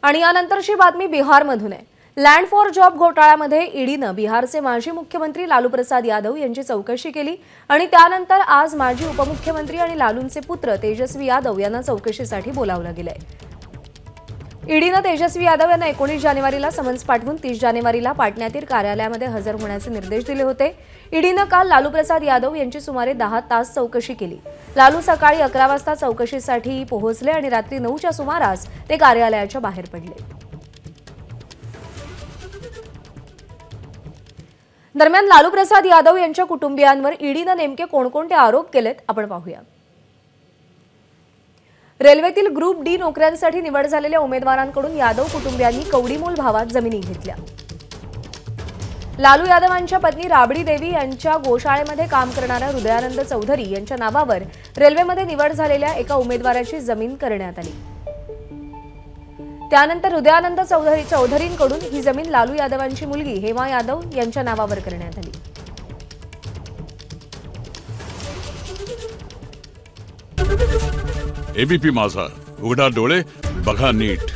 आणि यानंतरची बातमी बिहारमधून आहे। लँड फॉर जॉब घोटाळ्यामध्ये ईडीनं बिहारचे माजी मुख्यमंत्री लालू प्रसाद यादव यांची चौकशी केली आणि त्यानंतर आज माजी उपमुख्यमंत्री आणि लालूंचे पुत्र तेजस्वी यादव यांना चौकशीसाठी बोलावलं गेलंय। ईडीनं तेजस्वी यादव यांना 19 जानेवारीला समन्स पाठवून 30 जानेवारीला पाटण्यातील कार्यालयामध्ये हजर होण्याचे निर्देश दिले होते। ईडीनं काल लालू प्रसाद यादव यांची सुमारे 10 तास चौकशी केली। लालू सकाळी 11 वाजता चौकशीसाठी पोहोचले आणि रात्री 9च्या सुमारास ते कार्यालयाच्या बाहेर पडले। दरम्यान लालू प्रसाद यादव यांच्या कुटुंबियांवर ईडीनं नेमके कोणकोणते आरोप केलेत आपण पाहूया। रेल्वेतील ग्रुप डी नोकऱ्यांसाठी निवड झालेल्या उमेदवारांकडून यादव कुटुंबियांनी कवडीमोल भावात जमिनी घेतल्या। लालू यादवांच्या पत्नी राबडी देवी यांच्या गोशाळेमध्ये काम करणाऱ्या हृदयानंद चौधरी यांच्या नावावर रेल्वेमध्ये निवड झालेल्या एका उमेदवाराची जमीन करण्यात आली। त्यानंतर हृदयानंद चौधरींकडून ही जमीन लालू यादवांची मुलगी हेमा यादव यांच्या नावावर करण्यात आली। एबीपी माझा, उघडा डोळे बघा नीट।